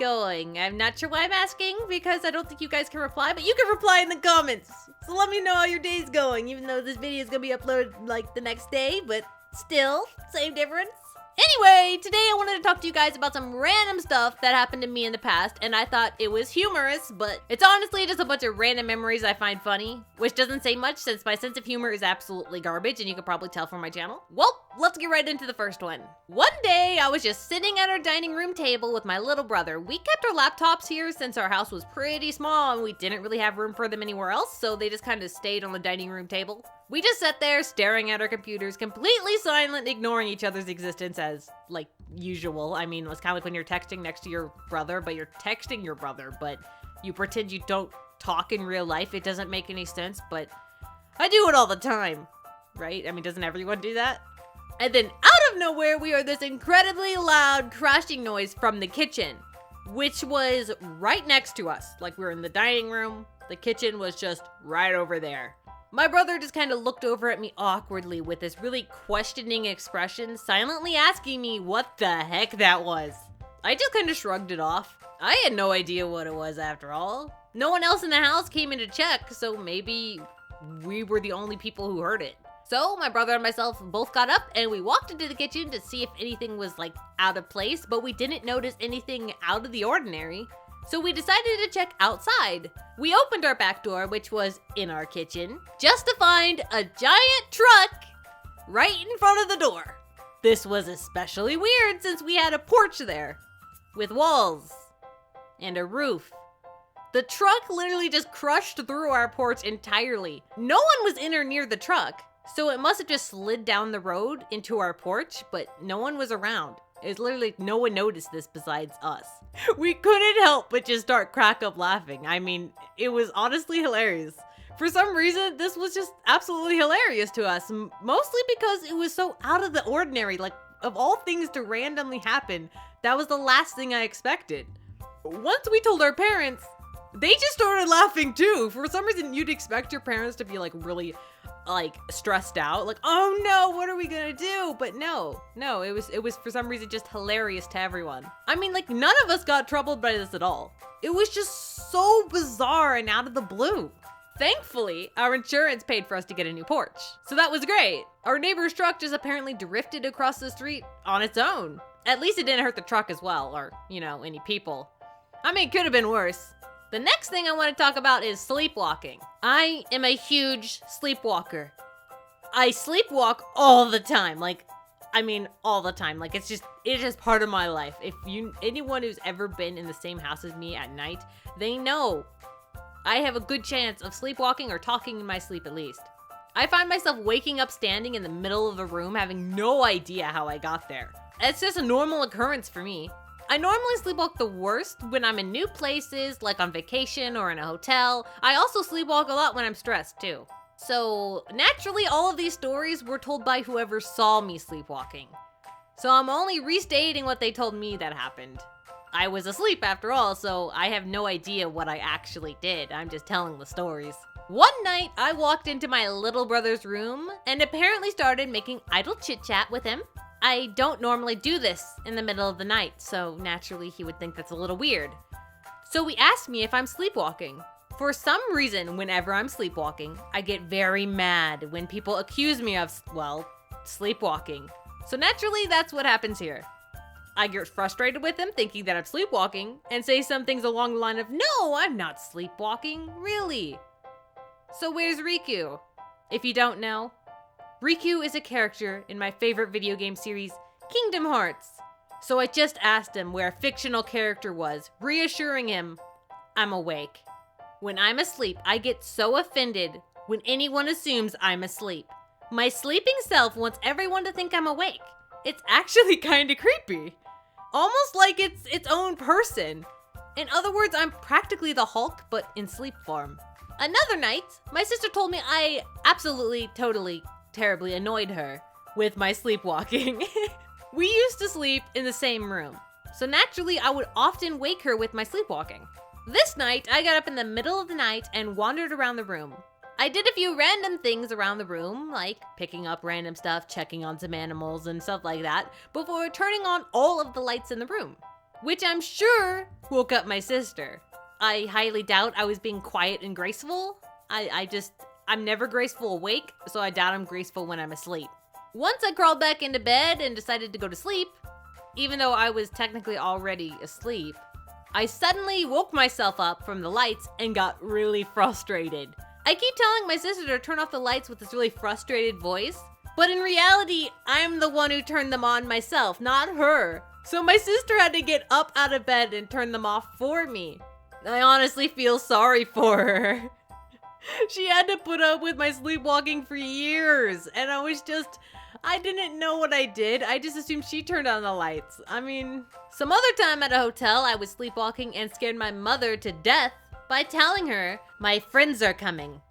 going? I'm not sure why I'm asking, because I don't think you guys can reply, but you can reply in the comments. So let me know how your day's going, even though this video is gonna be uploaded like the next day, but still, same difference. Anyway, today I wanted to talk to you guys about some random stuff that happened to me in the past, and I thought it was humorous, but it's honestly just a bunch of random memories I find funny, which doesn't say much since my sense of humor is absolutely garbage, and you can probably tell from my channel. Well, let's get right into the first one. One day, I was just sitting at our dining room table with my little brother. We kept our laptops here since our house was pretty small and we didn't really have room for them anywhere else, so they just kind of stayed on the dining room table. We just sat there staring at our computers, completely silent, ignoring each other's existence as, like, usual. I mean, it's kind of like when you're texting next to your brother, but you're texting your brother, but you pretend you don't talk in real life. It doesn't make any sense, but I do it all the time, right? I mean, doesn't everyone do that? And then out of nowhere, we heard this incredibly loud crashing noise from the kitchen, which was right next to us. Like, we were in the dining room. The kitchen was just right over there. My brother just kind of looked over at me awkwardly with this really questioning expression, silently asking me what the heck that was. I just kind of shrugged it off. I had no idea what it was after all. No one else in the house came in to check, so maybe we were the only people who heard it. So my brother and myself both got up and we walked into the kitchen to see if anything was like out of place, but we didn't notice anything out of the ordinary. So we decided to check outside. We opened our back door, which was in our kitchen, just to find a giant truck right in front of the door. This was especially weird since we had a porch there with walls and a roof. The truck literally just crushed through our porch entirely. No one was in or near the truck, so it must have just slid down the road into our porch, but no one was around. It's literally no one noticed this besides us. We couldn't help but just start crack up laughing. I mean, it was honestly hilarious. For some reason, this was just absolutely hilarious to us, mostly because it was so out of the ordinary. Like, of all things to randomly happen, that was the last thing I expected. Once we told our parents, they just started laughing too. For some reason, you'd expect your parents to be like really stressed out, like, oh no, what are we gonna do? But no, it was for some reason just hilarious to everyone. I mean, like, none of us got troubled by this at all. It was just so bizarre and out of the blue. Thankfully, our insurance paid for us to get a new porch, so that was great. Our neighbor's truck just apparently drifted across the street on its own. At least it didn't hurt the truck as well, or, you know, any people. I mean, it could have been worse. The next thing I want to talk about is sleepwalking. I am a huge sleepwalker. I sleepwalk all the time. All the time. Like, it's just part of my life. Anyone who's ever been in the same house as me at night, they know I have a good chance of sleepwalking or talking in my sleep at least. I find myself waking up standing in the middle of a room having no idea how I got there. It's just a normal occurrence for me. I normally sleepwalk the worst when I'm in new places, like on vacation or in a hotel. I also sleepwalk a lot when I'm stressed too. So naturally, all of these stories were told by whoever saw me sleepwalking. So I'm only restating what they told me that happened. I was asleep after all, so I have no idea what I actually did. I'm just telling the stories. One night, I walked into my little brother's room and apparently started making idle chit-chat with him. I don't normally do this in the middle of the night, so naturally he would think that's a little weird. So he asked me if I'm sleepwalking. For some reason, whenever I'm sleepwalking, I get very mad when people accuse me of, well, sleepwalking. So naturally, that's what happens here. I get frustrated with him thinking that I'm sleepwalking and say some things along the line of, no, I'm not sleepwalking, really. So where's Riku? If you don't know, Riku is a character in my favorite video game series, Kingdom Hearts. So I just asked him where a fictional character was, reassuring him I'm awake. When I'm asleep, I get so offended when anyone assumes I'm asleep. My sleeping self wants everyone to think I'm awake. It's actually kind of creepy. Almost like it's its own person. In other words, I'm practically the Hulk, but in sleep form. Another night, my sister told me I absolutely, totally, terribly annoyed her with my sleepwalking. We used to sleep in the same room, so naturally I would often wake her with my sleepwalking. This night, I got up in the middle of the night and wandered around the room. I did a few random things around the room, like picking up random stuff, checking on some animals and stuff like that, before turning on all of the lights in the room. which I'm sure woke up my sister. I highly doubt I was being quiet and graceful. I'm never graceful awake, so I doubt I'm graceful when I'm asleep. Once I crawled back into bed and decided to go to sleep, even though I was technically already asleep, I suddenly woke myself up from the lights and got really frustrated. I keep telling my sister to turn off the lights with this really frustrated voice, but in reality, I'm the one who turned them on myself, not her. So my sister had to get up out of bed and turn them off for me. I honestly feel sorry for her. She had to put up with my sleepwalking for years, and I didn't know what I did. I just assumed she turned on the lights. I mean, some other time at a hotel, I was sleepwalking and scared my mother to death by telling her, my friends are coming.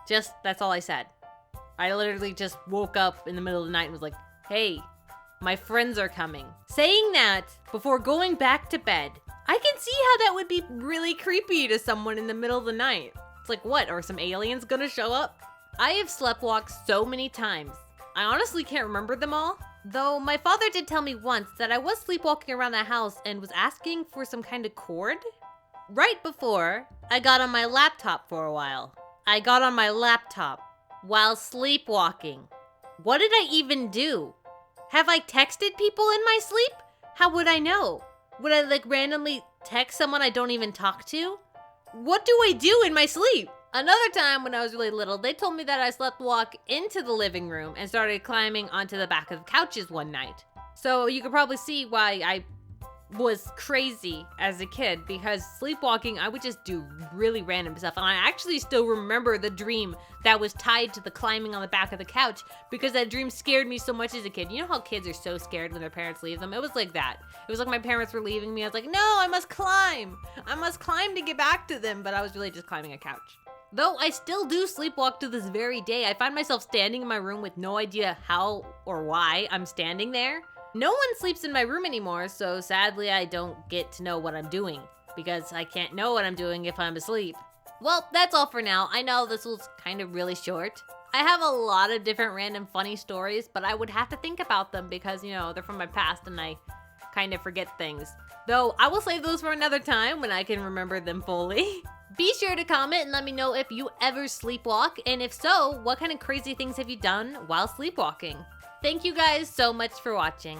That's all I said. I literally just woke up in the middle of the night and was like, hey, my friends are coming. Saying that before going back to bed, I can see how that would be really creepy to someone in the middle of the night. It's like, what, are some aliens gonna show up? I have sleptwalked so many times. I honestly can't remember them all, though my father did tell me once that I was sleepwalking around the house and was asking for some kind of cord. Right before, I got on my laptop for a while. I got on my laptop while sleepwalking. What did I even do? Have I texted people in my sleep? How would I know? Would I randomly text someone I don't even talk to? What do I do in my sleep? Another time when I was really little, they told me that I sleptwalk into the living room and started climbing onto the back of the couches one night. So you could probably see why I was crazy as a kid, because sleepwalking, I would just do really random stuff. And I actually still remember the dream that was tied to the climbing on the back of the couch, because that dream scared me so much as a kid. You know how kids are so scared when their parents leave them? It was like that. It was like my parents were leaving me. I was like, no, I must climb. I must climb to get back to them. But I was really just climbing a couch. Though I still do sleepwalk to this very day. I find myself standing in my room with no idea how or why I'm standing there. No one sleeps in my room anymore, so sadly I don't get to know what I'm doing, because I can't know what I'm doing if I'm asleep. Well, that's all for now. I know this was kind of really short. I have a lot of different random funny stories, but I would have to think about them because, they're from my past and I kind of forget things. Though I will save those for another time when I can remember them fully. Be sure to comment and let me know if you ever sleepwalk, and if so, what kind of crazy things have you done while sleepwalking? Thank you guys so much for watching.